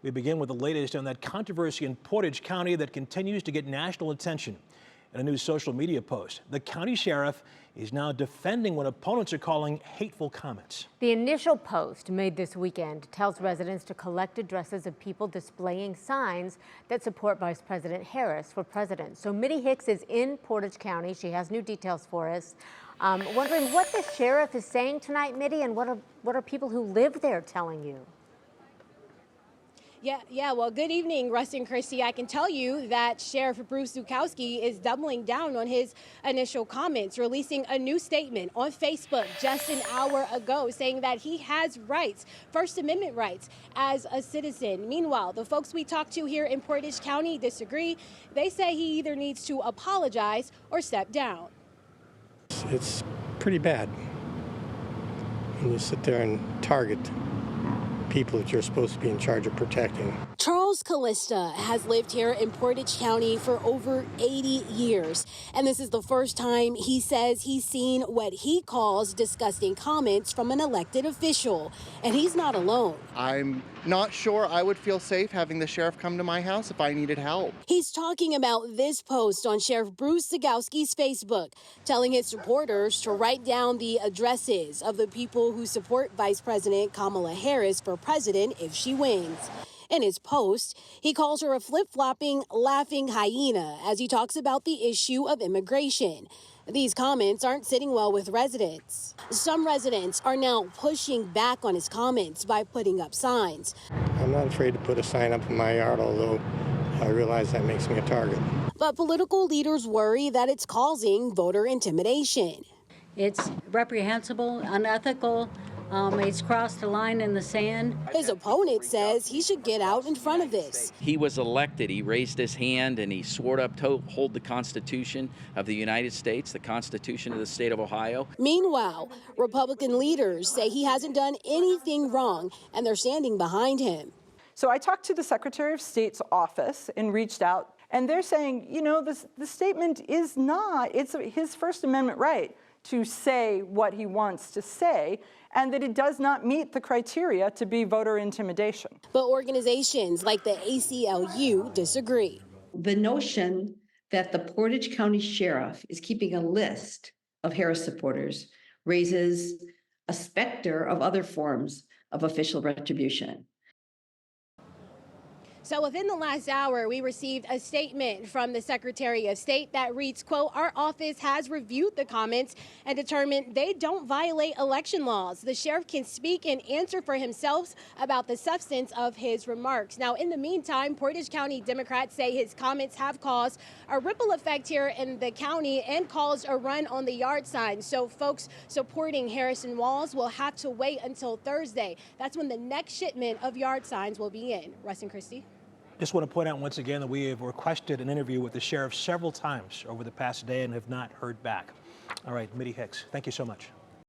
We begin with the latest on that controversy in Portage County that continues to get national attention. In a new social media post, the county sheriff is now defending what opponents are calling hateful comments. The initial post made this weekend tells residents to collect addresses of people displaying signs that support Vice President Harris for president. So Mitty Hicks is in Portage County. She has new details for us. Wondering what the sheriff is saying tonight, Mitty, and what are people who live there telling you? Yeah. Well, good evening, Russ and Christy. I can tell you that Sheriff Bruce Zuchowski is doubling down on his initial comments, releasing a new statement on Facebook just an hour ago saying that he has rights, First Amendment rights, as a citizen. Meanwhile, the folks we talked to here in Portage County disagree. They say he either needs to apologize or step down. It's pretty bad when you sit there and target people that you're supposed to be in charge of protecting. Charles Callista has lived here in Portage County for over 80 years, and this is the first time he says he's seen what he calls disgusting comments from an elected official, and he's not alone. I'm not sure I would feel safe having the sheriff come to my house if I needed help. He's talking about this post on Sheriff Bruce Zuchowski's Facebook, telling his supporters to write down the addresses of the people who support Vice President Kamala Harris for president if she wins. In his post, he calls her a flip-flopping, laughing hyena as he talks about the issue of immigration. These comments aren't sitting well with residents. Some residents are now pushing back on his comments by putting up signs. I'm not afraid to put a sign up in my yard, although I realize that makes me a target. But political leaders worry that it's causing voter intimidation. It's reprehensible, unethical. It's crossed the line in the sand. His opponent says he should get out in front of this. He was elected. He raised his hand and he swore up to hold the Constitution of the United States, the Constitution of the state of Ohio. Meanwhile, Republican leaders say he hasn't done anything wrong and they're standing behind him. So I talked to the Secretary of State's office and reached out, and they're saying, you know, the statement is not, it's his First Amendment right to say what he wants to say, and that it does not meet the criteria to be voter intimidation. But organizations like the ACLU disagree. The notion that the Portage County Sheriff is keeping a list of Harris supporters raises a specter of other forms of official retribution. So within the last hour, we received a statement from the Secretary of State that reads, quote, "Our office has reviewed the comments and determined they don't violate election laws. The sheriff can speak and answer for himself about the substance of his remarks." Now, in the meantime, Portage County Democrats say his comments have caused a ripple effect here in the county and caused a run on the yard sign. So folks supporting Harrison Walls will have to wait until Thursday. That's when the next shipment of yard signs will be in. Russ and Christy. Just want to point out once again that we have requested an interview with the sheriff several times over the past day and have not heard back. All right, Mitty Hicks, thank you so much.